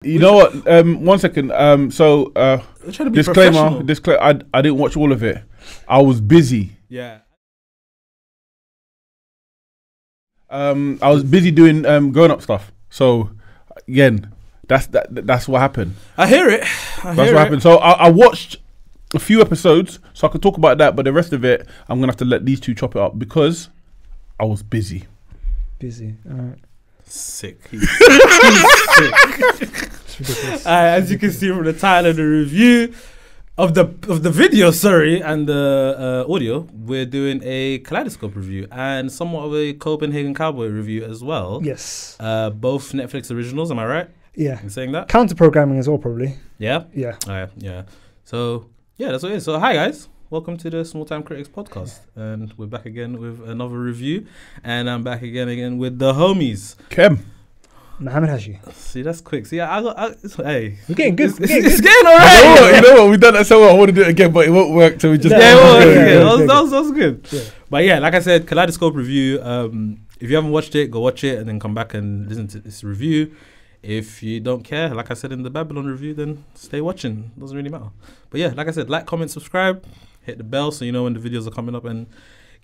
You know what? 1 second. We're trying to be Disclaimer. professional. I didn't watch all of it. I was busy. Yeah. I was busy doing grown up stuff. So again, that's what happened. I hear it. That's what happened. So I watched a few episodes, so I could talk about that. But the rest of it, I'm gonna have to let these two chop it up because I was busy. Busy. All right. Sick. He's sick. As you can see from the title of the review of the video, and the audio, we're doing a Kaleidoscope review and somewhat of a Copenhagen Cowboy review as well. Yes. Both Netflix originals. Am I right? Yeah. In saying that? Counter programming as well, probably. Yeah. Yeah. Yeah. So yeah, that's what it is. So hi guys. Welcome to the Small Time Critics podcast, and we're back again with another review, and I'm back again with the homies. Kem. Mohammed Haji. See, that's quick. See, hey, we're getting good. It's getting alright. You know what? We've done that so well. I want to do it again, but it won't work. So we just that was good. Yeah. But yeah, like I said, Kaleidoscope review. If you haven't watched it, go watch it, and then come back and listen to this review. If you don't care, like I said in the Babylon review, then stay watching. Doesn't really matter. But yeah, like I said, like, comment, subscribe, hit the bell so you know when the videos are coming up, and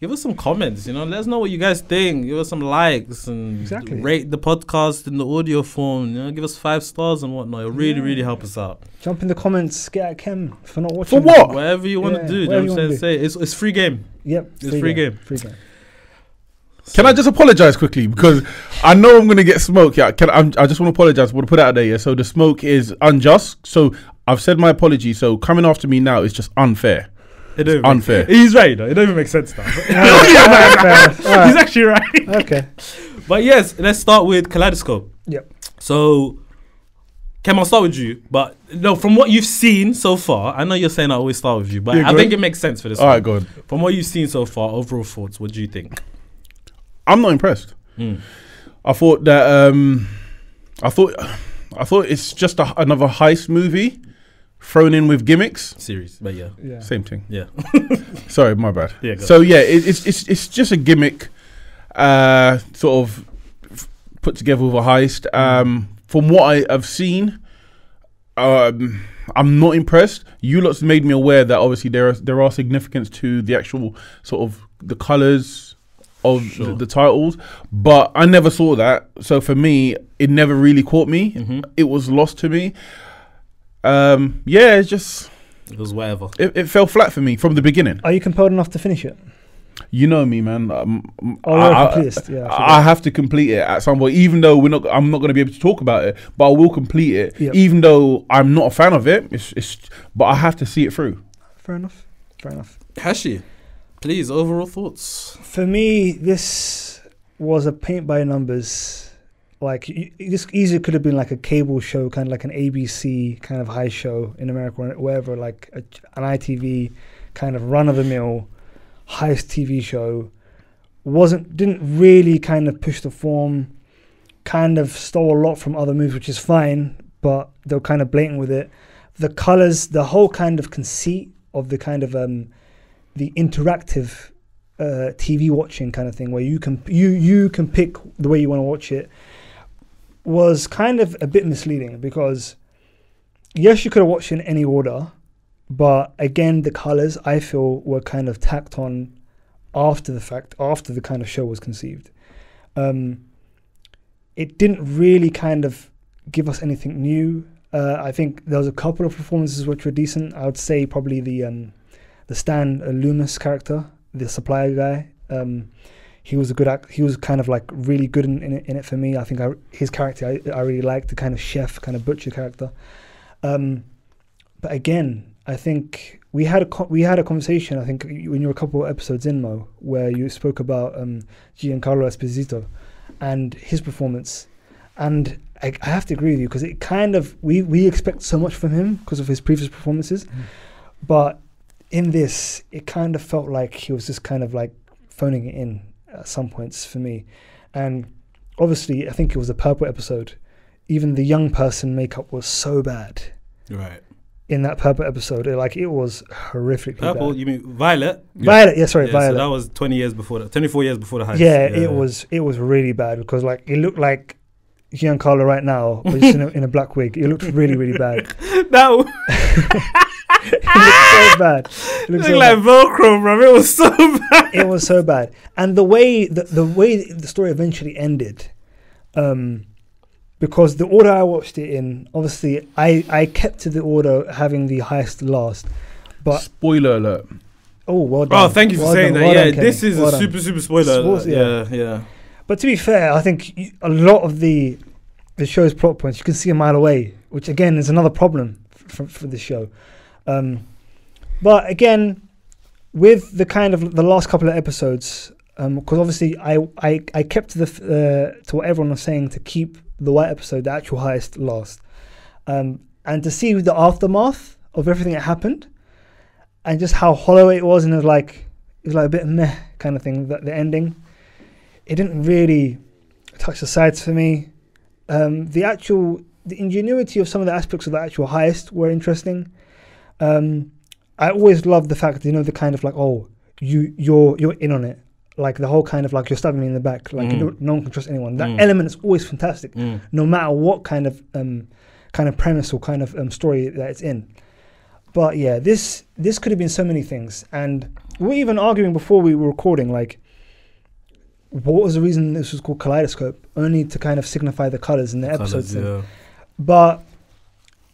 give us some comments. Let us know what you guys think. Give us some likes and rate the podcast in the audio form. Give us 5 stars and whatnot. It'll really help us out. Jump in the comments. Get at Kem for not watching. For what? Whatever you want to do. You know what I'm saying? Say it's free game. Yep. It's free game. Free game. Can I just apologize quickly because I know I'm gonna get smoked? Yeah, I just want to apologize. Want to put it out there. Yeah, so the smoke is unjust. So I've said my apology. So coming after me now is just unfair. It's unfair. He's right though. It don't even make sense now. He's actually right. Okay. But yes, let's start with Kaleidoscope. Yep. So, Kem, I'll start with you. But no, from what you've seen so far, I know you're saying I always start with you, but I think it makes sense for this. All right, go on. From what you've seen so far, overall thoughts. What do you think? I'm not impressed. I thought that I thought it's just another heist movie thrown in with gimmicks. Series, but yeah. Same thing. Yeah. Sorry, my bad. Yeah, so yeah, it's just a gimmick, sort of put together with a heist. From what I have seen, I'm not impressed. You lots made me aware that obviously there are significance to the actual sort of the colours of the titles, but I never saw that. So for me, it never really caught me. It was lost to me. It was whatever. It fell flat for me from the beginning. Are you compelled enough to finish it? You know me, man. I have to complete it at some point, even though I'm not going to be able to talk about it, but I will complete it, even though I'm not a fan of it. But I have to see it through. Fair enough. Hashi, please, overall thoughts. For me, this was a paint by numbers. Like, this easily could have been like a cable show, kind of like an ABC kind of high show in America or wherever, like an ITV kind of run-of-the-mill heist TV show. Didn't really kind of push the form, kind of stole a lot from other movies, which is fine, but they were kind of blatant with it. The colors, the whole kind of conceit of the kind of the interactive TV watching kind of thing, where you can pick the way you want to watch it, was kind of a bit misleading, because yes, you could have watched it in any order, but again, the colors I feel were kind of tacked on after the fact, after the kind of show was conceived. It didn't really kind of give us anything new. I think there was a couple of performances which were decent. I would say probably the Stan Loomis character, the supplier guy. He was a good he was kind of like really good in it for me. I think his character I really liked, the kind of chef, kind of butcher character. But again, I think we had a conversation, I think when you were a couple of episodes in, Mo, where you spoke about Giancarlo Esposito and his performance. And I have to agree with you, because it kind of, we expect so much from him because of his previous performances. But in this, it kind of felt like he was just kind of like phoning it in at some points for me. And obviously, I think it was the Purple episode. Even the young person makeup was so bad. Right. In that Purple episode, it was horrifically Purple, bad. You mean Violet? Violet, yeah, sorry, Violet. So that was 24 years before the heist. Yeah, it was really bad, because like it looked like Giancarlo right now, but just in a black wig. It looked really, really bad. That It looked so bad. It looked looked so like bad. Velcro, bro. It was so bad. It was so bad. And the way the story eventually ended, because the order I watched it in, obviously I kept to the order having the highest last. But spoiler alert. oh, well done. Oh, thank you for saying that. Well yeah, done, this Kenny. is Well a done. super spoiler. Sports, yeah. Yeah. But to be fair, I think a lot of the show's plot points you can see a mile away, which again is another problem for the show. But again, with the kind of the last couple of episodes, because obviously I kept to to what everyone was saying to keep the white episode, the actual highest, last, and to see the aftermath of everything that happened, and just how hollow it was, and it was like a bit meh kind of thing. The ending, it didn't really touch the sides for me. The ingenuity of some of the aspects of the actual heist were interesting. I always loved the fact that, the kind of like, oh, you're in on it, like the whole kind of like you're stabbing me in the back, like no one can trust anyone. That element is always fantastic, no matter what kind of premise or kind of story that it's in. But yeah, this could have been so many things, and we were even arguing before we were recording, like, what was the reason this was called Kaleidoscope? Only to kind of signify the colours in the episodes. Yeah. But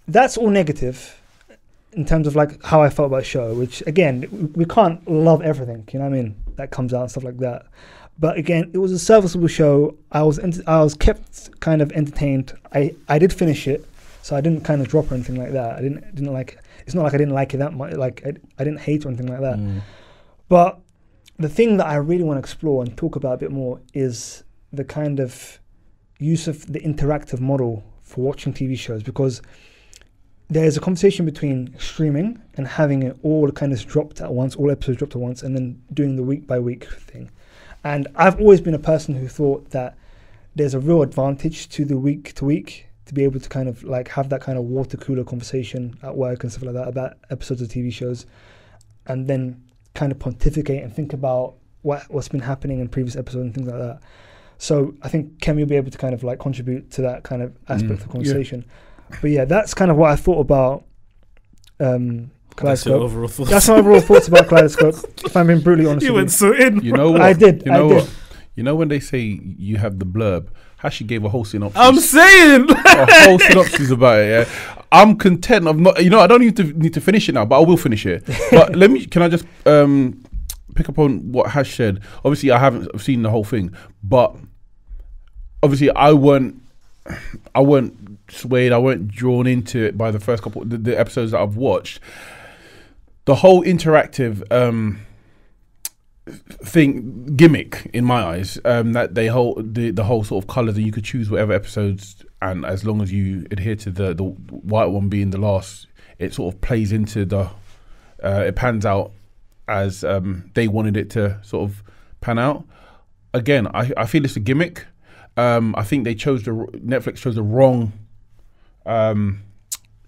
that's all negative in terms of like how I felt about the show, which again, we can't love everything, you know what I mean, that comes out and stuff like that. But again, it was a serviceable show. I was kept kind of entertained. I did finish it, so I didn't kind of drop or anything like that. I didn't like. It's not like I didn't like it that much. Like I didn't hate or anything like that. But the thing that I really want to explore and talk about a bit more is the kind of use of the interactive model for watching TV shows, because there's a conversation between streaming and having it all kind of dropped at once, all episodes dropped at once, and then doing the week by week thing. And I've always been a person who thought that there's a real advantage to the week to week, to be able to kind of like have that kind of water cooler conversation at work and stuff like that about episodes of TV shows, and then kind of pontificate and think about what's been happening in previous episodes and things like that. So I think Kem, you'll be able to kind of like contribute to that kind of aspect of the conversation. Yeah. But yeah, that's kind of what I thought about Kaleidoscope. That's my overall thoughts about Kaleidoscope, if I'm being brutally honest. You went so in. You know what? I did. You know what? You know when they say you have the blurb, Hashi gave a whole synopsis. I'm saying a whole synopsis about it. Yeah, I'm content. I'm not. I don't need to finish it now, but I will finish it. But can I just pick up on what Hash said? Obviously, I haven't seen the whole thing, but obviously, I weren't swayed. I weren't drawn into it by the first couple the episodes that I've watched. The whole interactive gimmick in my eyes, that they hold the whole sort of colours, that you could choose whatever episodes, and as long as you adhere to the white one being the last, it sort of plays into it pans out as they wanted it to sort of pan out. Again, I feel it's a gimmick. I think Netflix chose the wrong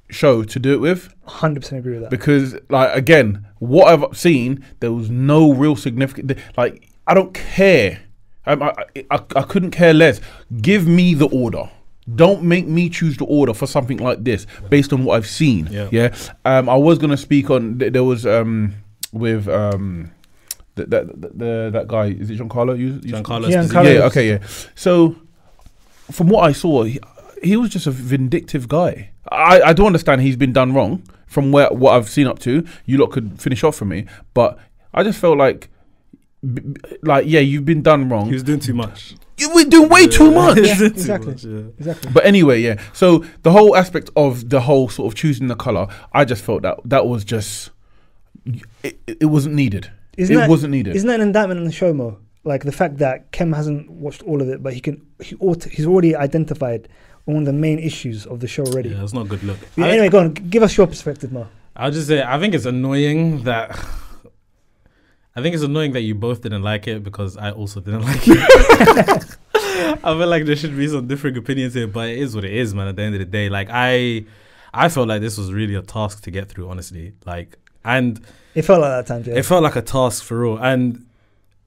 show to do it with. 100% agree with that. Because, like, again, what I've seen, there was no real significant. Like, I don't care. I couldn't care less. Give me the order. Don't make me choose the order for something like this based on what I've seen. Yeah. I was gonna speak on. There was with that guy. Is it Giancarlo? Giancarlo. Yeah. Okay. Yeah. So, from what I saw, he was just a vindictive guy. I do understand he's been done wrong from what I've seen up to. You lot could finish off for me, but I just felt like yeah, you've been done wrong. He was doing too much. You were doing way too much. Yeah, exactly. But anyway, yeah. So the whole aspect of the whole sort of choosing the color, I just felt that was just it wasn't needed. Wasn't needed. Isn't that an indictment on the show, Mo? Like the fact that Kem hasn't watched all of it, but he's already identified one of the main issues of the show already. Yeah, that's not a good look. Yeah, anyway, go on. Give us your perspective, Mo. I'll just say, I think it's annoying that you both didn't like it, because I also didn't like it. I feel like there should be some different opinions here, but it is what it is, man. At the end of the day, like I felt like this was really a task to get through, honestly. Like, and it felt like that time, yeah. It felt like a task for real. And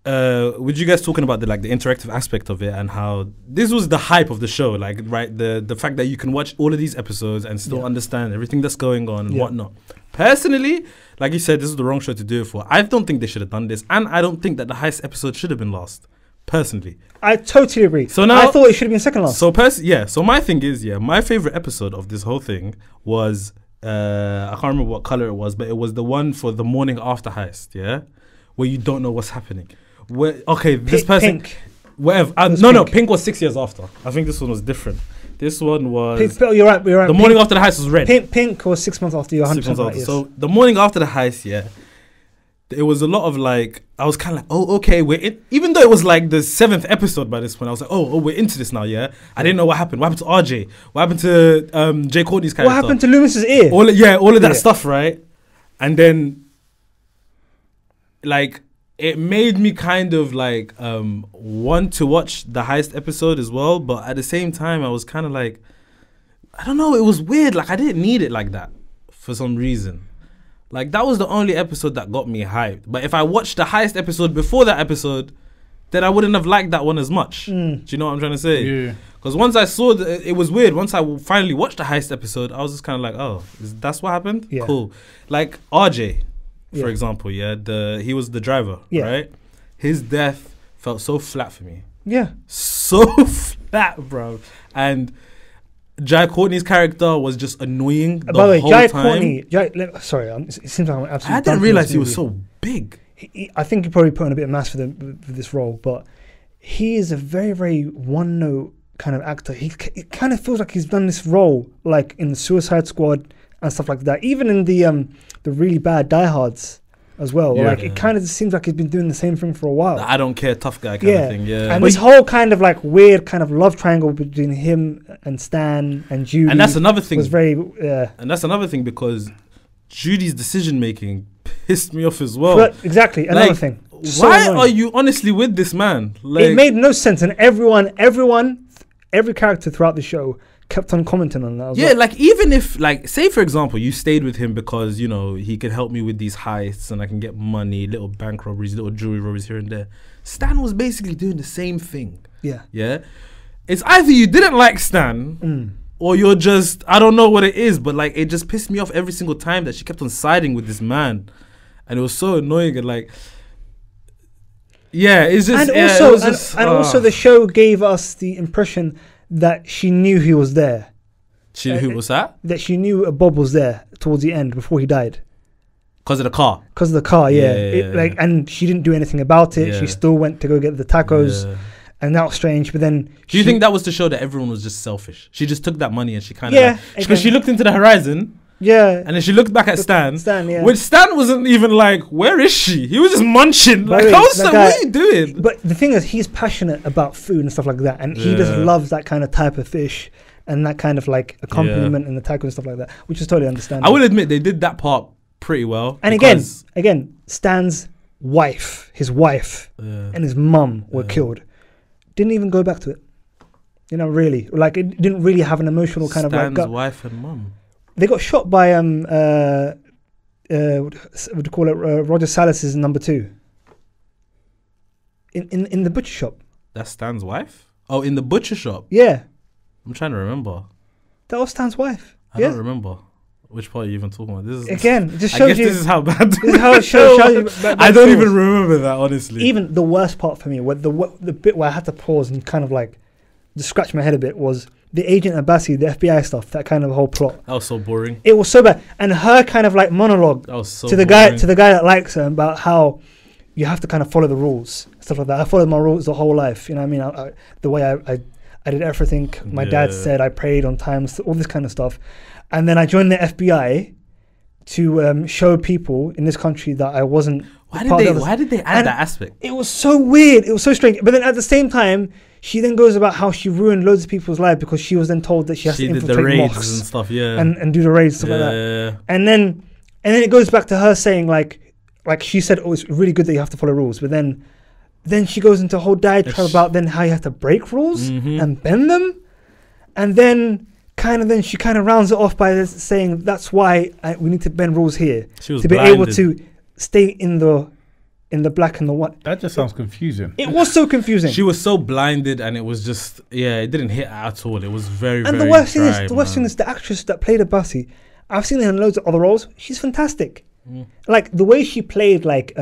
with you guys talking about the interactive aspect of it and how this was the hype of the show, like, right, the fact that you can watch all of these episodes and still understand everything that's going on and whatnot. Personally, like you said, this is the wrong show to do it for. I don't think they should have done this, and I don't think that the heist episode should have been last. Personally, I totally agree. So now I thought it should have been second last. So so my thing is, my favorite episode of this whole thing was I can't remember what color it was, but it was the one for the morning after heist, where you don't know what's happening. This person, Pink. Whatever. No, Pink was 6 years after. I think this one was different. This one was. You're right. The morning after the heist was red. Pink was 6 months after. You're 100% right. Yes. So the morning after the heist, it was a lot of I was kind of like, oh, okay, we're in. Even though it was like the 7th episode by this point, I was like, oh, we're into this now, I didn't know what happened. What happened to RJ? What happened to Jay Courtney's character? What happened to Loomis's ear? All of that stuff, right? And then, it made me kind of want to watch the heist episode as well, but at the same time, I was kind of like, I don't know, it was weird. I didn't need it like that for some reason. That was the only episode that got me hyped. But if I watched the heist episode before that episode, then I wouldn't have liked that one as much. Do you know what I'm trying to say? Yeah. Because once I saw it was weird. Once I finally watched the heist episode, I was just kind of like, oh, that's what happened? Yeah. Cool. RJ, for example, he was the driver, right? His death felt so flat for me. Yeah. So flat, bro. And Jai Courtney's character was just annoying the whole time. Jai Courtney, it seems like I'm absolutely. I didn't realize he was so big. I think he probably put on a bit of mass for this role, but he is a very, very one-note kind of actor. It kind of feels like he's done this role in the Suicide Squad and stuff like that. Even in the really bad Die Hards as well. It kind of just seems like he's been doing the same thing for a while. I don't care, tough guy kind of thing. Yeah. And this whole kind of weird kind of love triangle between him and Stan and Judy. And that's another thing. Was very. And that's another thing because Judy's decision making pissed me off as well. But exactly, another thing. Why are you honestly with this man? It made no sense, and every character throughout the show kept on commenting on that. Even if, say for example, you stayed with him because he could help me with these heists and I can get money, little bank robberies, little jewelry robberies here and there. Stan was basically doing the same thing. Yeah. It's either you didn't like Stan. Or you're just, I don't know what it is, but it just pissed me off every single time that she kept on siding with this man. And it was so annoying and it's just... And also the show gave us the impression that she knew he was there. Who was that? That she knew Bob was there towards the end before he died. Because of the car? Because of the car, and she didn't do anything about it. She still went to go get the tacos. Yeah. And that was strange, but then... Do you think that was to show that everyone was just selfish? She just took that money and she kind of... Because she looked into the horizon. Yeah. And then she looked back at Stan. Which Stan wasn't even where is she? He was just munching. What are you doing? But the thing is, he's passionate about food and stuff like that. And he just loves that kind of type of fish. And that kind of accompaniment in the taco and stuff like that. Which is totally understandable. I will admit, they did that part pretty well. And again, Stan's wife, his wife, and his mum were killed. Didn't even go back to it. Really. It didn't really have an emotional kind Stan's of wife and mum. They got shot by what do you call it? Roger Salas's number 2. In the butcher shop. That's Stan's wife? Oh, in the butcher shop? Yeah. I'm trying to remember. That was Stan's wife. I don't remember. Which part are you even talking about? This is again, it just shows you. This is how bad. This is how it shows you. I don't even remember that, honestly. Even the worst part for me, where the bit where I had to pause and kind of just scratch my head a bit, was the Agent Abbasi, the FBI stuff. That kind of whole plot. That was so boring. It was so bad, and her kind of monologue to the guy that likes her about how you have to kind of follow the rules, stuff like that. I followed my rules the whole life. You know what I mean? The way I did everything my dad said. I prayed on time, all this kind of stuff. And then I joined the FBI to show people in this country that I wasn't. Why did they add that aspect? It was so weird. It was so strange. But then at the same time, she then goes about how she ruined loads of people's lives because she was then told that she has to infiltrate the raids mosques and stuff, and do the raids and stuff like that. And then it goes back to her saying like she said, oh, it's really good that you have to follow rules, but then she goes into a whole diatribe about then how you have to break rules and bend them, and then she kind of rounds it off by saying that's why we need to bend rules here to be able to stay in the in the black and the white. That just sounds confusing. It was so confusing. She was so blinded, and it was just it didn't hit at all. It was very and very the worst dry, thing is the actress that played Abasi. I've seen her in loads of other roles. She's fantastic. Like the way she played, like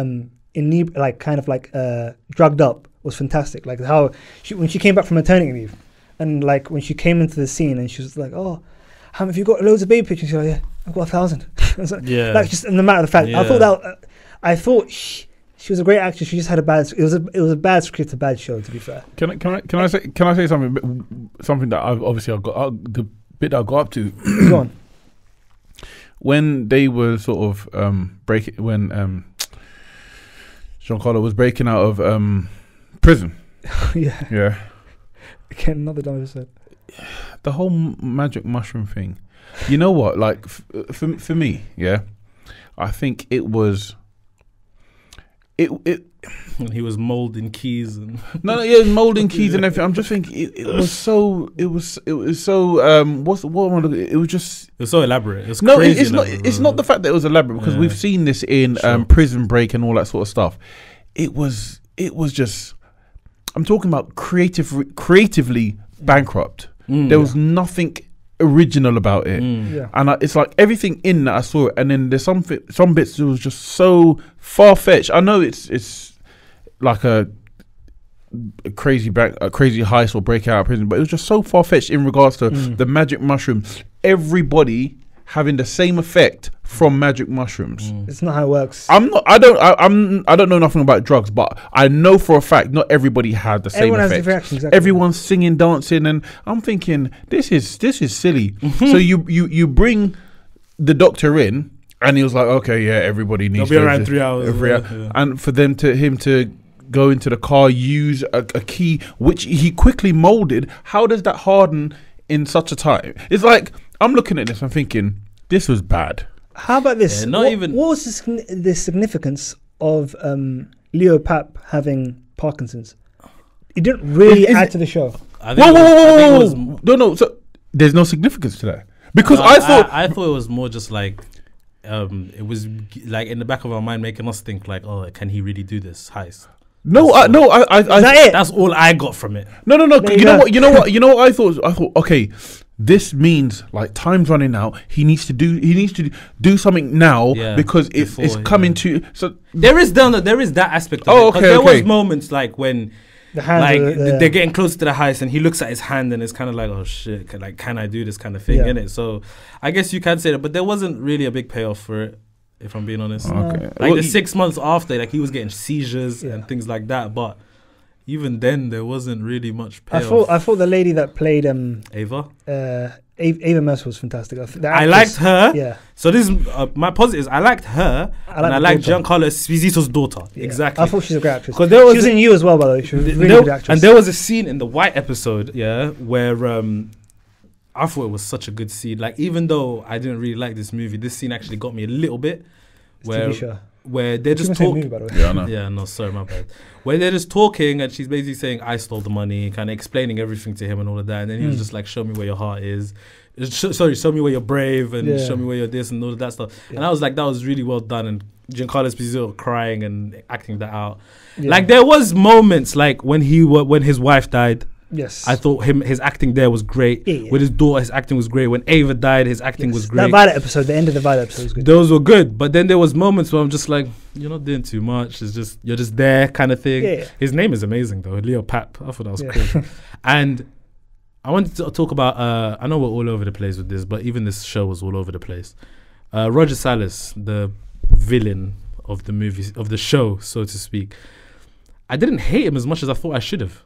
drugged up, was fantastic. Like how when she came back from maternity leave, and like when she came into the scene, and she was like, "Oh, how have you got loads of baby pictures?" She's like, "Yeah, I've got 1,000." Like just in the matter of the fact, I thought she was a great actress. She just had a bad. It was a bad script, a bad show. To be fair, Can I say something that I've the bit that I got up to. Go on. When they were sort of when Giancarlo was breaking out of prison. Yeah. Again, another dumb episode. The whole magic mushroom thing. You know what? Like for me, yeah, I think it was. When he was molding keys and molding keys and everything. I'm just thinking it was so it was so it was just so elaborate. It's it's not the fact that it was elaborate, because we've seen this in Prison Break and all that sort of stuff. It was just, I'm talking about creatively bankrupt. There was nothing original about it, and it's like everything in that I saw it, and then there's some bits that was just so far fetched. I know it's like a crazy heist or breakout out of prison, but it was just so far fetched in regards to the magic mushrooms. Everybody having the same effect from magic mushrooms. It's not how it works. I don't know nothing about drugs, but I know for a fact not everybody had the same effect. Everyone has different reactions. Exactly. Everyone's singing, dancing, and I'm thinking this is silly. So you bring the doctor in, and he was like, okay, yeah, everybody needs to be around 3 hours. And for him to go into the car, use a key which he quickly molded. How does that harden in such a time? It's like, I'm looking at this, I'm thinking, this was bad. How about this? What was the significance of Leo Papp having Parkinson's? It didn't really add to the show. Whoa. No. So there's no significance to that. Because I thought it was more just like, it was like in the back of our mind making us think like, oh, can he really do this heist? That's all I got from it. No. You know what I thought? I thought, okay, this means like time's running out. He needs to do something now, because it's coming to. So there is that aspect of it. Okay. There was moments like when they're getting close to the heist, and he looks at his hand, and it's kind of like, oh shit, like can I do this kind of thing, innit? So I guess you can say that, but there wasn't really a big payoff for it, if I'm being honest. Okay. Like the 6 months after, like he was getting seizures and things like that, but even then there wasn't really much payoff. I thought the lady that played Ava Mercer was fantastic. I liked her. Yeah. So this is my positives. I liked her, and I liked Giancarlo Esposito's daughter. Yeah. Exactly. I thought she's a great actress. She was in You as well, by the way. She was a really good actress. And there was a scene in the White episode, where I thought it was such a good scene. Like, even though I didn't really like this movie, this scene actually got me a little bit. Where they're just talking. Yeah, I know. Yeah, no, sorry, my bad. Where they're just talking, and she's basically saying, I stole the money, kind of explaining everything to him and all of that. And then he was just like, show me where your heart is. Show me where you're brave, and show me where you're this and all of that stuff. Yeah. And I was like, that was really well done. And Giancarlo Esposito crying and acting that out. Yeah. Like, there was moments like when his wife died. Yes, I thought his acting there was great. Yeah. With his daughter, his acting was great. When Ava died, his acting was great. That Violet episode, the end of the Violet episode was good. Those were good, but then there was moments where I'm just like, you're not doing too much. It's just you're just there, kind of thing. Yeah. His name is amazing though, Leo Papp. I thought that was cool. And I wanted to talk about. I know we're all over the place with this, but even this show was all over the place. Roger Salas, the villain of the movie, of the show, so to speak. I didn't hate him as much as I thought I should have.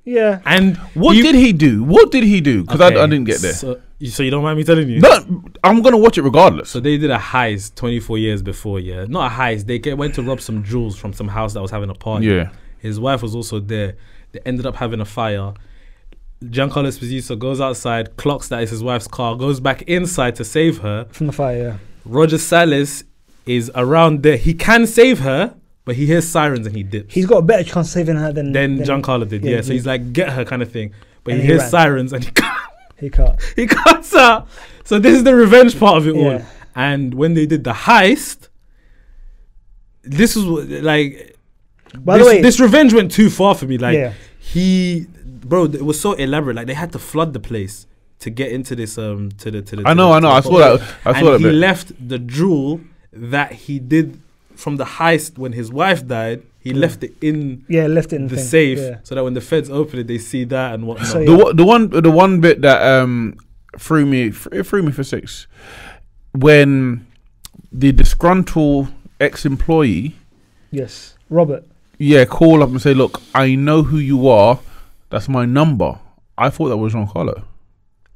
Yeah. And what did he do? Because I didn't get there. So you don't mind me telling you? No, I'm going to watch it regardless. So they did a heist 24 years before, Not a heist. They went to rob some jewels from some house that was having a party. Yeah. His wife was also there. They ended up having a fire. Giancarlo Esposito goes outside, clocks that it's his wife's car, goes back inside to save her. From the fire, yeah. Roger Salas is around there. He can save her, but he hears sirens and he dips. He's got a better chance of saving her than Giancarlo did. Yeah, so he's like, get her kind of thing. But he hears sirens and he can't. He cuts out. So this is the revenge part of it all. And when they did the heist, this is like. By the way, this revenge went too far for me. Like Yeah. bro, it was so elaborate. Like they had to flood the place to get into this to the. I know. I saw that. I saw that. He bit. left the jewel that he did from the heist when his wife died. He left it in left it in the thing. safe, Yeah. so that when the feds open it, they see that and whatnot. So, yeah. The one bit that threw me for six, when the disgruntled ex-employee, Yes, Robert. call up and say, "Look, I know who you are. That's my number." I thought that was Giancarlo.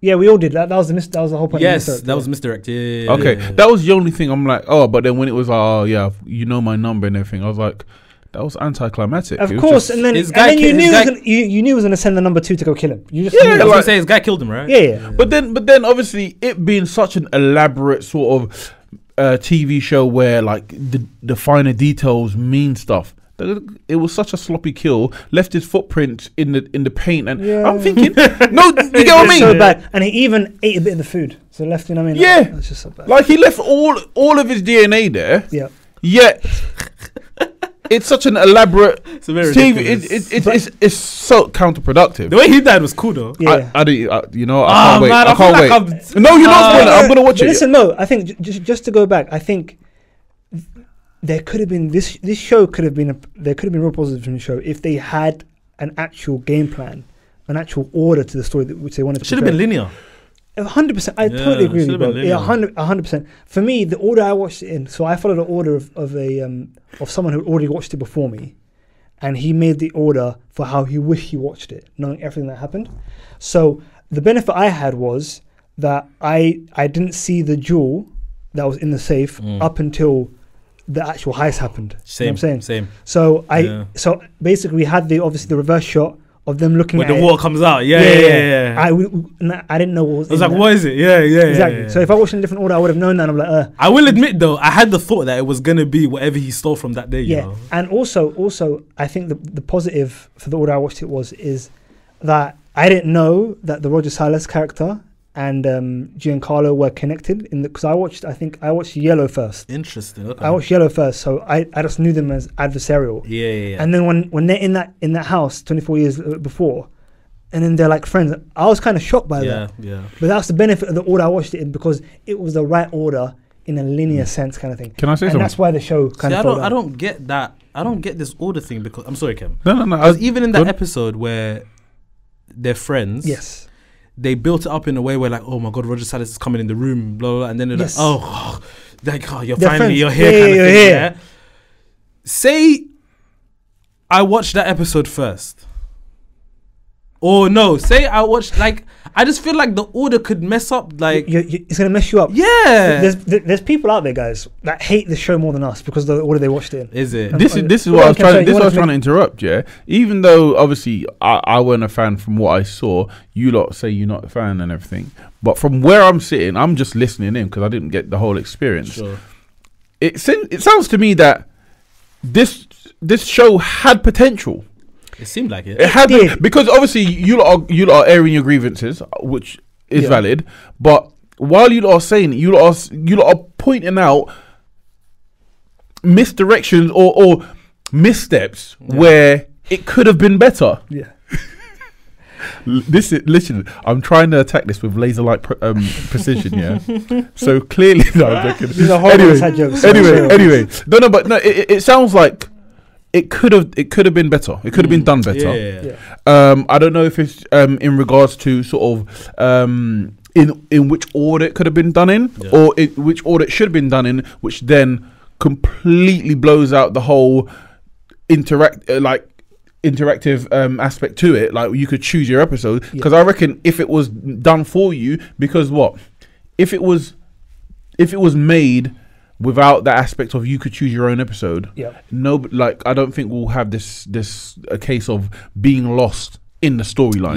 Yeah, we all did that. That was the whole point. Yes, of that was misdirect. Yeah. Okay, that was the only thing. I'm like, oh, but then when it was, you know my number and everything, I was like, that was anticlimactic. Of It was course, just- and then His guy you his knew guy- you knew he was gonna send the number 2 to go kill him. You just Yeah, knew I that. was like- gonna say his guy killed him, right? yeah. But then obviously it being such an elaborate sort of TV show where like the finer details mean stuff. It was such a sloppy kill. Left his footprint in the paint, and Yeah. I'm thinking, no, you get what I mean? So bad, and he even ate a bit of the food. So left, you know what I mean? Yeah. That's just so bad. Like he left all of his DNA there. Yeah. Yet it's such an elaborate It's very TV. ridiculous. It's so counterproductive. The way he died was cool though. Yeah. I can't wait. Man, I can't wait. I'm- No, you're not spoiling it. I'm gonna watch But it. listen, no, I think just to go back, I think there could have been this show could have been there could have been real positives from the show if they had an actual game plan, an actual order to the story which they wanted to. Should have been linear. 100%. I Yeah, totally agree with you, should've been bro. Yeah, linear. 100%. For me, the order I watched it in, so I followed the order of someone who already watched it before me, and he made the order for how he wished he watched it, knowing everything that happened. So the benefit I had was that I didn't see the jewel that was in the safe up until the actual heist happened. Same. You know what I'm saying? Same. So Yeah. so basically we had obviously the reverse shot of them looking When at the it. water comes out. Yeah. I didn't know what was I was in like, that. what is it? Yeah. Exactly. Yeah. So if I watched in a different order, I would have known that. And I'm like, I will admit though, I had the thought that it was gonna be whatever he stole from that day. You yeah. know? And also, I think the positive for the order I watched it is that I didn't know that the Roger Salas character and Giancarlo were connected because I watched Yellow first. Interesting. Okay. I watched Yellow first, so I just knew them as adversarial. Yeah. And then when they're in that house 24 years before, and then they're like friends, I was kind of shocked by that. Yeah. But that's the benefit of the order I watched it in because it was the right order in a linear sense kind of thing. Can I say And something? that's why the show kind See, of I don't get that. I don't get this order thing because I'm sorry, Kem. No. Because even in that Good. episode where they're friends, Yes. they built it up in a way where like, oh my god, Roger Salas is coming in the room, blah blah, blah. And then they're Yes. you're They're finally friends. you're here, Yeah, kind of you're thing. here. Yeah. Say, I watched that episode first. Or no, say I watched I just feel like the order could mess up It's gonna mess you up. yeah. There's people out there, guys, that hate the show more than us because of the order they watched it in. Is it? And- This is what I was trying. This is what I was trying to interrupt. Yeah, even though obviously I wasn't a fan from what I saw. You lot say you're not a fan and everything, but from where I'm sitting, I'm just listening in because I didn't get the whole experience. Sure. It sounds to me that this show had potential. It seemed like it. It had did. because obviously you lot are airing your grievances, which is Yeah. valid. But while you lot are saying it, you lot are pointing out misdirections or missteps where it could have been better. Yeah. Listen, I'm trying to attack this with laser-like precision. Yeah. So clearly, no, I'm joking. These are horrible inside jokes. Anyway, no. It sounds like it could have been better. It could have been done better. Yeah. I don't know if it's in regards to sort of in which order it could have been done in, or which order it should have been done in, which then completely blows out the whole interactive aspect to it. Like you could choose your episode because I reckon if it was done for you, because if it was made without that aspect of you could choose your own episode, I don't think we'll have this a case of being lost in the storyline.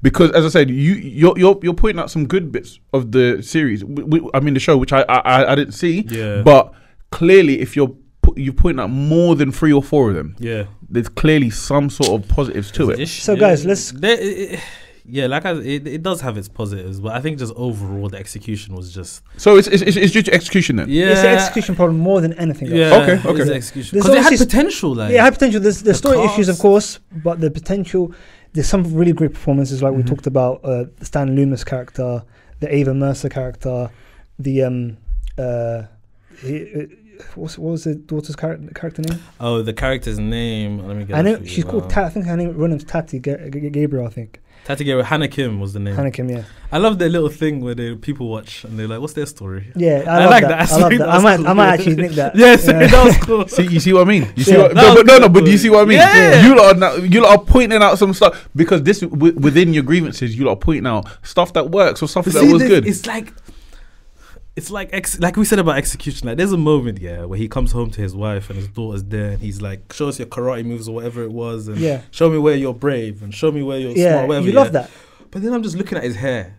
Because as I said, you're pointing out some good bits of the series. I mean the show, which I didn't see. But clearly, if you're pointing out more than 3 or 4 of them, there's clearly some sort of positives to it. So guys, let's. it does have its positives, but I think just overall the execution was just. So it's due to execution then. Yeah, It's the execution problem more than anything else. Yeah, Okay, okay. it's the execution There's because it had obviously potential. Like, Yeah, it had potential. There's story issues, of cast. course, but the potential. There's some really great performances, like we talked about the Stan Loomis character, the Ava Mercer character, the what was the daughter's character name? Oh, the character's name. Let me get. I know it for you. she's called. I think her name's Tati Gabriel. I think Tati Gabriel. Hannah Kim was the name. Hannah Kim. Yeah, I love their little thing where they people watch and they're like, "What's their story?" yeah. I love like that. that. I love That that. was I might cool. actually nick that. Yes, Yeah. that was cool. See, you see what I mean? You see Yeah, what? that was No, but good. you see what I mean? Yeah. You lot are pointing out some stuff because this within your grievances, you lot are pointing out stuff that works or stuff that was good. It's like we said about execution. Like, there's a moment, where he comes home to his wife and his daughter's there, and he's like, "Show us your karate moves or whatever it was, and Yeah. show me where you're brave, and show me where you're Yeah, smart." Whatever, you love that. But then I'm just looking at his hair.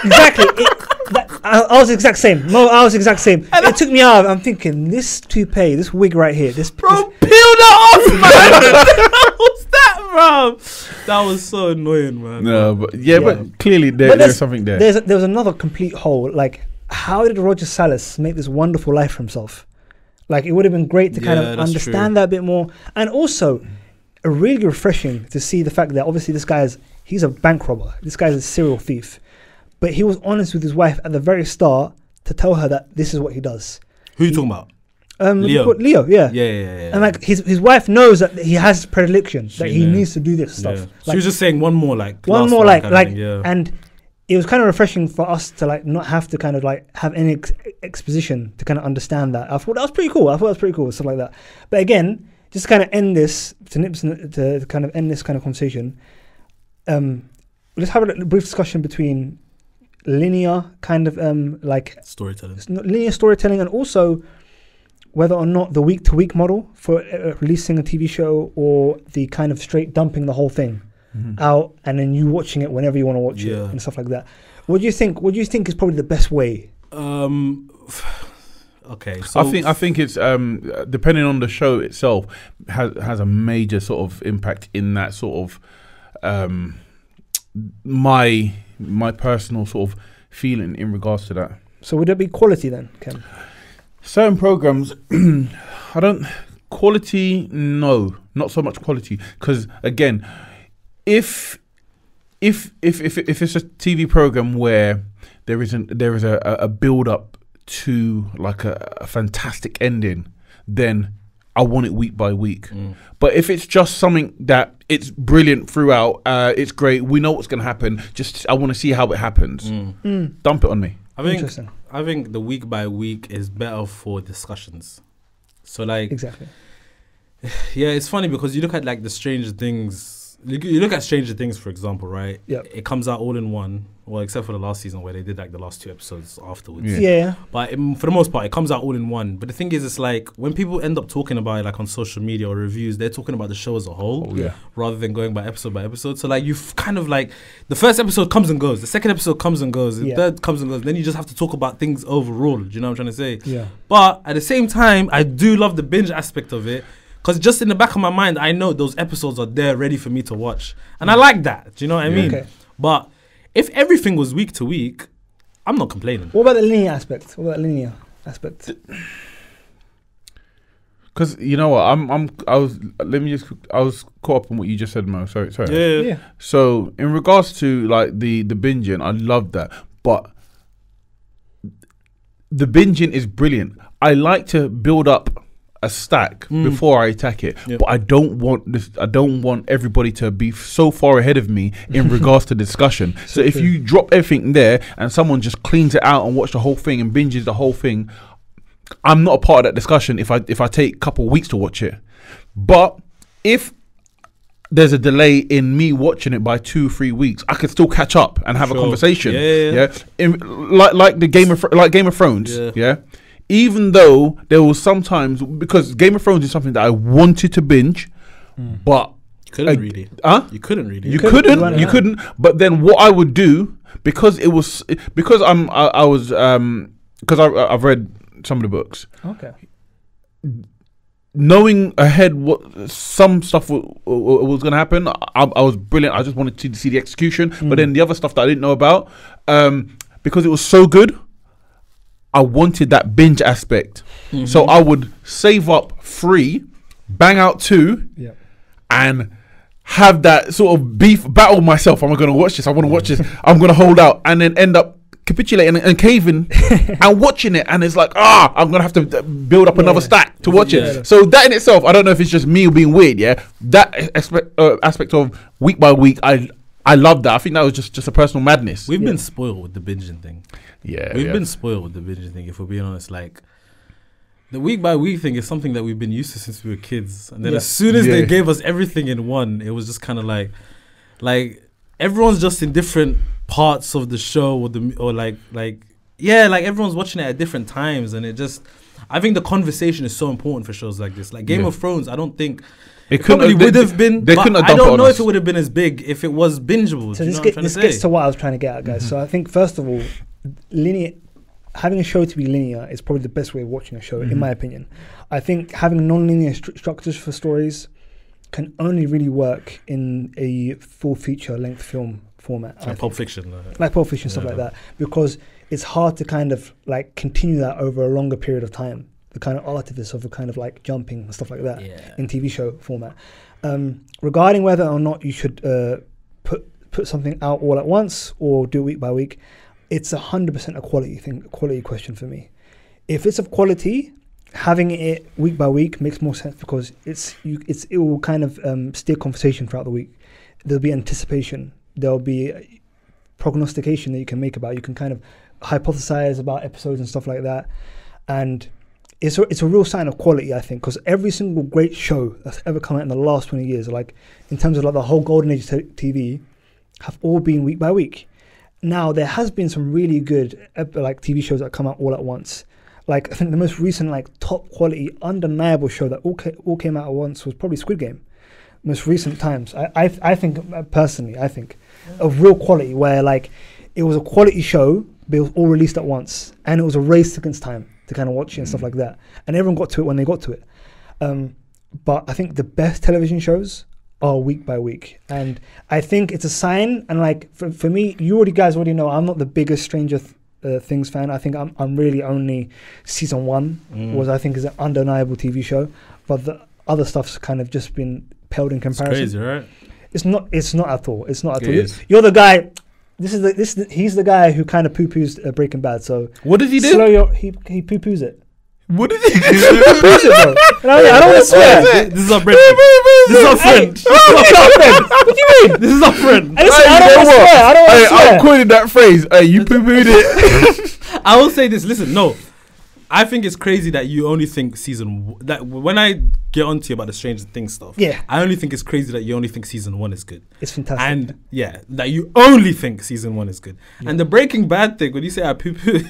Exactly. I was the exact same. No, I was the exact same. It took me out. I'm thinking this toupee, this wig right here, this. Bro, peel that off, man. What's that, bro? That was so annoying, man. No, but but clearly But there's something there. There was another complete hole. Like, how did Roger Salas make this wonderful life for himself? Like, it would have been great to kind Yeah, of that's understand true. that a bit more, and also really refreshing to see the fact that obviously he's a bank robber. This guy's a serial thief, but he was honest with his wife at the very start to tell her that this is what he does. Who you talking about? Leo. Leo, yeah. Yeah. And like his wife knows that he has predilection, that he knew. needs to do this stuff. Yeah. Like, She was just saying one more, like one last more, line like, kind of thing, yeah. and it was kind of refreshing for us to like not have to kind of like have any exposition to kind of understand that. I thought that was pretty cool. Stuff like that. But again, just to kind of end this, to kind of end this kind of conversation, let's have a brief discussion between linear kind of like storytelling. linear storytelling, and also whether or not the week-to-week model for releasing a TV show, or the kind of straight dumping the whole thing out and then you watching it whenever you want to watch it and stuff like that. What do you think is probably the best way? Okay, so I think it's depending on the show itself has a major sort of impact in that sort of my personal sort of feeling in regards to that. So would it be quality then, Ken? Certain programs, quality, no, not so much quality, because again, if it's a TV program where there is a build up to like a fantastic ending, then I want it week by week. But if it's just something that it's brilliant throughout, it's great, we know what's going to happen, just I want to see how it happens, dump it on me. I think the week by week is better for discussions. So like Exactly. Yeah, it's funny because you look at like the Stranger Things. You look at Stranger Things, for example, right? Yeah. It comes out all in one. Well, except for the last season where they did like the last 2 episodes afterwards. Yeah. But for the most part, it comes out all in one. But the thing is, it's like when people end up talking about it, like on social media or reviews, they're talking about the show as a whole, rather than going by episode. So like you've kind of like the first episode comes and goes, the second episode comes and goes, the third comes and goes. Then you just have to talk about things overall. Do you know what I'm trying to say? Yeah. But at the same time, I do love the binge aspect of it. Because just in the back of my mind, I know those episodes are there ready for me to watch. And I like that. Do you know what I mean? Okay. But if everything was week to week, I'm not complaining. What about the linear aspect? Because you know what, I was caught up on what you just said, Mo. Sorry. Yeah. So in regards to like the binging, I love that, but the binging is brilliant. I like to build up a stack before I attack it, but I don't want this. I don't want everybody to be so far ahead of me in regards to discussion. So if you drop everything there and someone just cleans it out and watch the whole thing and binges the whole thing, I'm not a part of that discussion if I take a couple of weeks to watch it. But if there's a delay in me watching it by 2-3 weeks, I could still catch up and have a conversation. Like Game of Thrones. Yeah. Even though there was sometimes, because Game of Thrones is something that I wanted to binge, but you couldn't really. You couldn't really. You couldn't. But then what I would do, because I've read some of the books. Okay. knowing ahead what some stuff was going to happen, I was brilliant. I just wanted to see the execution. But then the other stuff that I didn't know about, because it was so good, I wanted that binge aspect. So I would save up 3, bang out 2, and have that sort of beef battle myself. Am I going to watch this? I want to watch this. I'm going to hold out, and then end up capitulating and caving and watching it, and it's like, I'm gonna have to build up another stack to watch it. So that in itself, I don't know if it's just me being weird. That aspect of week by week, I love that. I think that was just a personal madness. We've been spoiled with the binging thing. We've Yeah, been spoiled with the binging thing. If we're being honest, like the week by week thing is something that we've been used to since we were kids, and then as soon as they gave us everything in one, it was just kind of like everyone's just in different parts of the show, or like everyone's watching it at different times, and it just, I think the conversation is so important for shows like this. Like Game of Thrones, I don't think it probably would have been. But I don't know if it would have been as big if it was bingeable. So this gets to what I was trying to get at, guys. So I think first of all, having a show to be linear is probably the best way of watching a show, in my opinion. I think having non-linear structures for stories can only really work in a full feature length film format, like Pulp Fiction, stuff like that, because it's hard to kind of like continue that over a longer period of time. The kind of artifice of a kind of like jumping and stuff like that in TV show format. Regarding whether or not you should put something out all at once or do it week by week, it's 100% a quality question for me. If it's of quality, having it week by week makes more sense, because it will kind of steer conversation throughout the week. There'll be anticipation. There'll be prognostication that you can make about. You can kind of hypothesize about episodes and stuff like that, and it's a real sign of quality, I think, because every single great show that's ever come out in the last 20 years, like in terms of like the whole golden age of TV, have all been week by week. Now there has been some really good like TV shows that come out all at once. Like I think the most recent like top quality undeniable show that all came out at once was probably Squid Game. Most recent times, I think personally, I think of real quality, where like it was a quality show, but it was all released at once, and it was a race against time to kind of watch it and stuff like that, and everyone got to it when they got to it. But I think the best television shows are week by week, and I think it's a sign. And like for me, you guys already know, I'm not the biggest Stranger Things fan. I think I'm really only season 1 was, I think, is an undeniable TV show, but the other stuff's kind of just been paled in comparison. It's crazy, right? It's not at all. You're the guy. He's the guy who kind of poo-poos Breaking Bad. So what does he do? He poo-poos it. What did he do? He poo-poos it, bro. I don't want to swear. This is our friend. This is our friend. What do you mean? This is our friend. Listen, I don't want to swear. I don't want to swear. I'm quoting that phrase. Hey, you poo-pooed it. I will say this. Listen, no. I think it's crazy that you only think that when I get onto you about the Stranger Things stuff, I only think it's crazy that you only think season 1 is good. It's fantastic. And that you only think season 1 is good. And the Breaking Bad thing, when you say I poo-poo,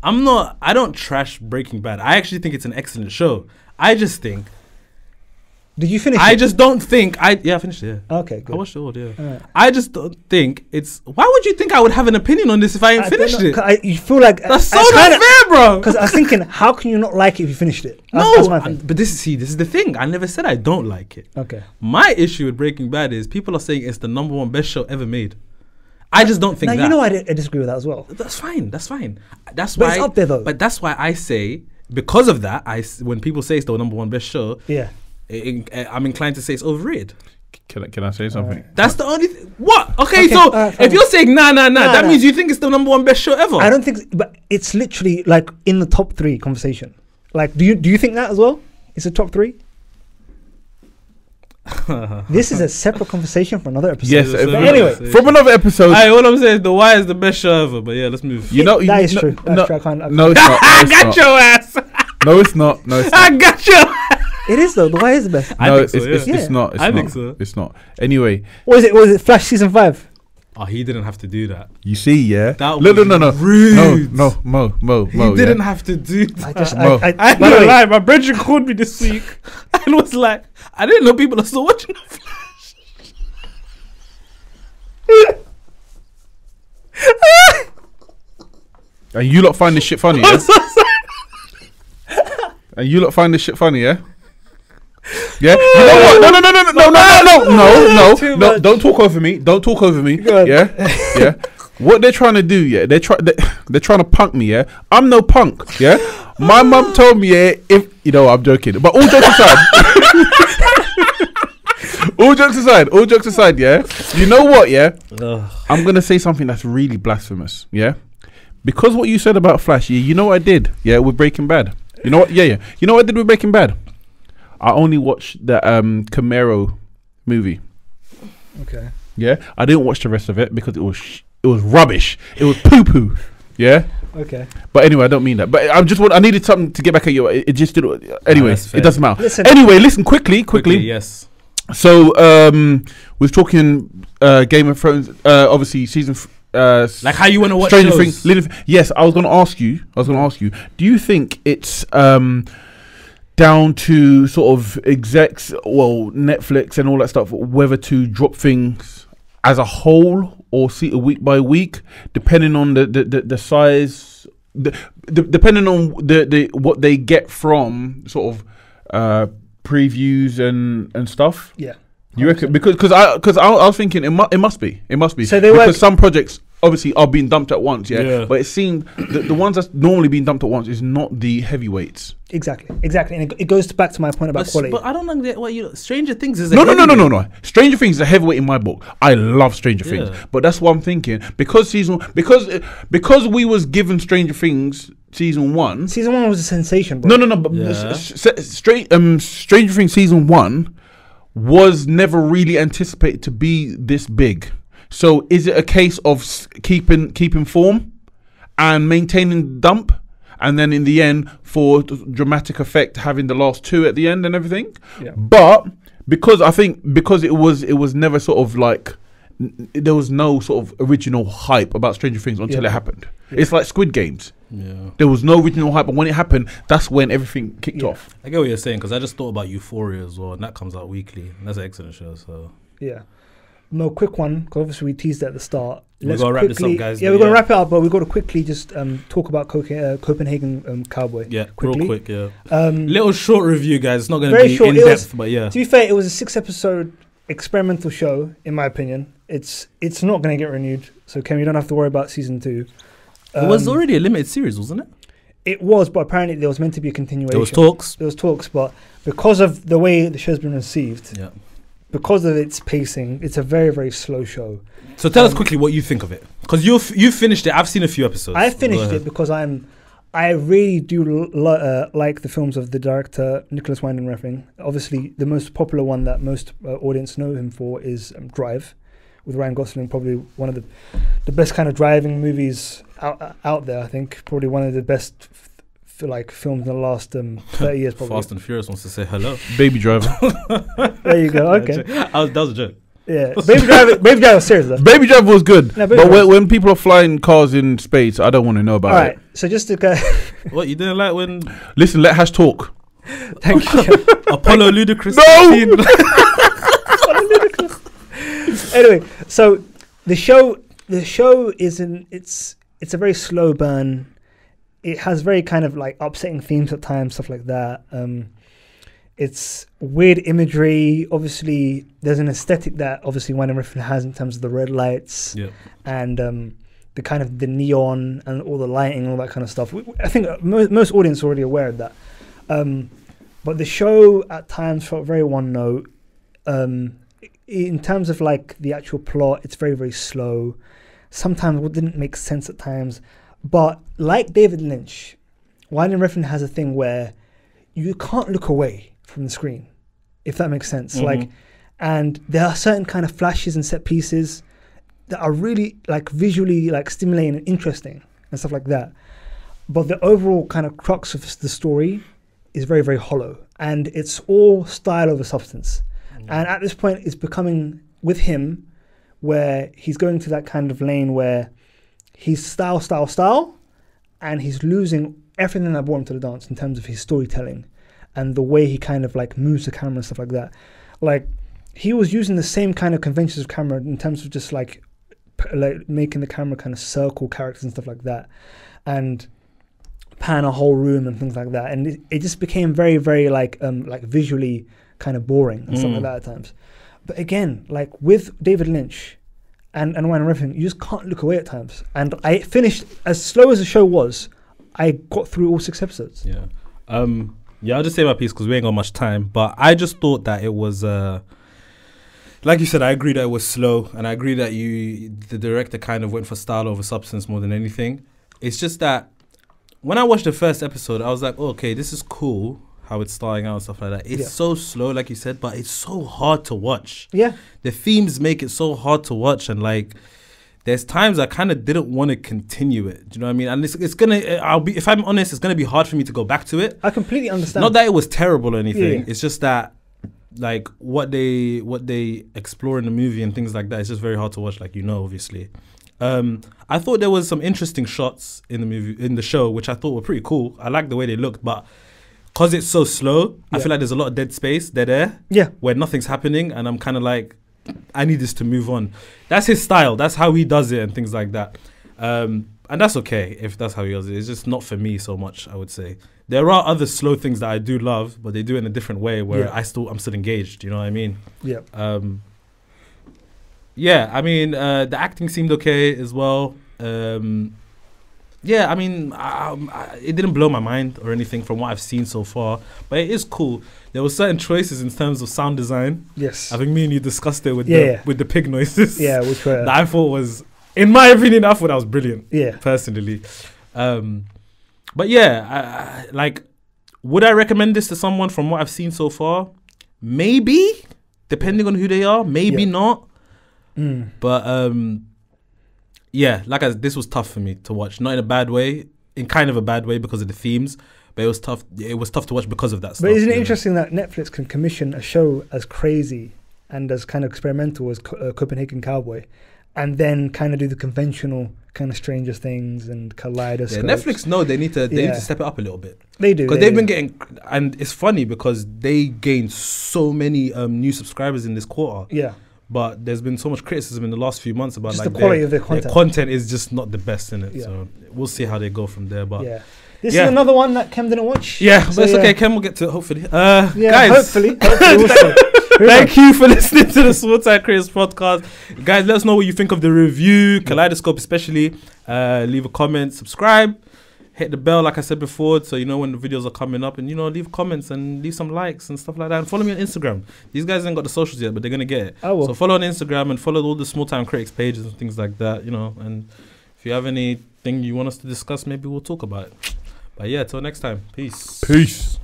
I don't trash Breaking Bad. I actually think it's an excellent show. I just think. Did you finish it? I just don't think I finished it. Yeah. Okay, good. I watched it all. Yeah. Right. I just don't think it's. Why would you think I would have an opinion on this if I ain't finished it? You feel like that's so not fair, bro. Because I was thinking, how can you not like it if you finished it? But this is the thing. I never said I don't like it. Okay. My issue with Breaking Bad is people are saying it's the #1 best show ever made. I just don't think that. You know, I disagree with that as well. That's fine. That's why. It's up there though. But that's why I say, because of that, when people say it's the #1 best show, I'm inclined to say it's overrated. Can I say something? That's the only what? Okay, so if you're saying nah, that means you think it's the #1 best show ever. I don't think, but it's literally like in the top 3 conversation. Like, do you think that as well? It's a top 3. This is a separate conversation for another episode. Yes, but anyway, from another episode. All I'm saying is The Wire is the best show ever. But yeah, let's move. That is true. No, it's not. I got your ass. No, it's not. I got your ass. It is though. The Wire is the best. No, it's not. I think so. It's not. Anyway, was it Flash season 5? Oh, he didn't have to do that. You see, yeah. That was rude. No, Mo. He didn't have to do that. I'm not gonna lie. My brother called me this week and was like, "I didn't know people are still watching The Flash." And you lot find this shit funny, yeah? And you lot find this shit funny, yeah? Yeah. You know what? No. Too No. much. Don't talk over me. Don't talk over me. Go on. Yeah. What they're trying to do, yeah, they're trying to punk me, yeah. I'm no punk, yeah. My mum told me, yeah, if you know, I'm joking, but all jokes aside, all jokes aside, yeah. You know what, yeah? I'm gonna say something that's really blasphemous, yeah. Because what you said about Flash, yeah, you know what I did, yeah, with Breaking Bad. You know what, yeah. You know what I did with Breaking Bad? I only watched the Camaro movie. Okay. Yeah, I didn't watch the rest of it because it was rubbish. It was poo poo. Yeah. Okay. But anyway, I don't mean that. But I needed something to get back at you. It just didn't. Anyway, that's fair. it doesn't matter. Listen. Anyway, listen quickly. Yes. So we're talking Game of Thrones. Obviously, season. Like how you want to watch Stranger shows. Things. Yes, I was going to ask you. Do you think it's down to sort of execs, well, Netflix and all that stuff, whether to drop things as a whole or see it week by week, depending on the size, depending on the what they get from sort of previews and stuff? Yeah. You reckon? Because I was thinking it must be. So they because work. some projects obviously are being dumped at once, yeah. But it seemed the ones that's normally being dumped at once is not the heavyweights. Exactly, and it goes back to my point about quality. But I don't know what you. Stranger Things is No. Stranger Things is a heavyweight in my book. I love Stranger Things, but that's what I'm thinking because we was given Stranger Things season 1. Season 1 was a sensation, bro. No. But Stranger Things season 1 was never really anticipated to be this big. So is it a case of keeping form and maintaining dump, and then in the end for dramatic effect having the last 2 at the end and everything? Yeah. But because it was never sort of like there was no sort of original hype about Stranger Things until it happened. Yeah. It's like Squid Games. Yeah. There was no original hype, but when it happened, that's when everything kicked off. I get what you're saying because I just thought about Euphoria as well, and that comes out weekly. And that's an excellent show. So yeah. No, quick one, because obviously we teased it at the start. We're going to wrap this up, guys. Yeah, we're going to wrap it up, but we've got to quickly just talk about Copenhagen Cowboy. Yeah, quickly. Real quick, yeah. Little short review, guys. It's not going to be short. in-depth, but yeah. To be fair, it was a 6-episode experimental show, in my opinion. It's not going to get renewed, so Ken, you don't have to worry about season 2. It was already a limited series, wasn't it? It was, but apparently there was meant to be a continuation. There was talks, but because of the way the show's been received... Yeah. Because of its pacing, it's a very, very slow show. So tell us quickly what you think of it, because you finished it. I've seen a few episodes. I finished it because I really do like the films of the director Nicholas Winding Refn. Obviously, the most popular one that most audience know him for is Drive, with Ryan Gosling. Probably one of the best kind of driving movies out there. I think probably one of the best. Films in the last 30 years, probably. Fast and Furious wants to say hello. Baby Driver. There you go. Okay, that was a joke. Yeah, Baby Driver was serious though. Baby Driver was good, but when people are flying cars in space, I don't want to know about it. All right, so just to go. What you didn't like when? Listen, let Hash talk. Thank you. Apollo Ludacris. No. Anyway, so the show isn't. It's a very slow burn. It has very kind of like upsetting themes at times, stuff like that. It's weird imagery. Obviously, there's an aesthetic that obviously Winding Refn has in terms of the red lights and the kind of the neon and all the lighting and all that kind of stuff. I think most audience are already aware of that. But the show at times felt very one note. In terms of like the actual plot, it's very, very slow. Sometimes it didn't make sense at times. But like David Lynch, Winding Refn has a thing where you can't look away from the screen, if that makes sense. Mm-hmm. And there are certain kind of flashes and set pieces that are really like visually like stimulating and interesting and stuff like that. But the overall kind of crux of the story is very, very hollow, and it's all style over substance. Mm-hmm. And at this point, it's becoming with him where he's going to that kind of lane where he's style, and he's losing everything that brought him to the dance in terms of his storytelling and the way he kind of like moves the camera and stuff like that. Like he was using the same kind of conventions of camera in terms of just like making the camera kind of circle characters and stuff like that, and pan a whole room and things like that. And it just became very, very like visually kind of boring and stuff like that at times. But again, like with David Lynch and Ryan Reynolds, you just can't look away at times. And I finished, as slow as the show was, I got through all 6 episodes. Yeah. I'll just say my piece because we ain't got much time. But I just thought that it was, like you said, I agree that it was slow. And I agree that the director kind of went for style over substance more than anything. It's just that when I watched the first episode, I was like, oh, okay, this is cool. How it's starting out and stuff like that. It's so slow, like you said, but it's so hard to watch. Yeah. The themes make it so hard to watch, and like, there's times I kind of didn't want to continue it. Do you know what I mean? And it's gonna, if I'm honest, it's gonna be hard for me to go back to it. I completely understand. Not that it was terrible or anything. Yeah. It's just that, like, what they explore in the movie and things like that, it's just very hard to watch, like, obviously. I thought there was some interesting shots in the movie, in the show, which I thought were pretty cool. I like the way they looked, but because it's so slow, I feel like there's a lot of dead space there, where nothing's happening, and I'm kind of like, I need this to move on. That's his style. That's how he does it and things like that. And that's okay if that's how he does it. It's just not for me so much, I would say. There are other slow things that I do love, but they do it in a different way where I'm still engaged. You know what I mean? Yeah. I mean, the acting seemed okay as well. I mean, it didn't blow my mind or anything from what I've seen so far, but it is cool. There were certain choices in terms of sound design. Yes. I think me and you discussed it with the pig noises. Yeah, which were... that I thought was, in my opinion, I thought that was brilliant. Yeah. Personally. But yeah, like, would I recommend this to someone from what I've seen so far? Maybe, depending on who they are. Maybe not. But yeah, this was tough for me to watch. Not in a bad way, in kind of a bad way because of the themes, but it was tough. It was tough to watch because of that stuff. But isn't it interesting that Netflix can commission a show as crazy and as kind of experimental as Copenhagen Cowboy, and then kind of do the conventional kind of Stranger Things and Kaleidoscope? Yeah, Netflix, no, they need to step it up a little bit. They do. Because they've been getting, and it's funny because they gained so many new subscribers in this quarter. Yeah. But there's been so much criticism in the last few months about just like the quality of their content. Their content is just not the best in it. Yeah. So we'll see how they go from there. But this is another one that Kem didn't watch. Yeah, so but it's okay. Kem will get to it hopefully. Guys, hopefully also. Thank you for listening to the Small Time Creators podcast. Guys, let us know what you think of the review, Kaleidoscope especially. Leave a comment, subscribe. Hit the bell, like I said before, so you know when the videos are coming up, and leave comments and leave some likes and stuff like that. And follow me on Instagram. These guys ain't got the socials yet, but they're gonna get it. So follow on Instagram and follow all the Small Time Critics pages and things like that. And if you have anything you want us to discuss, maybe we'll talk about it. But yeah, till next time, peace. Peace.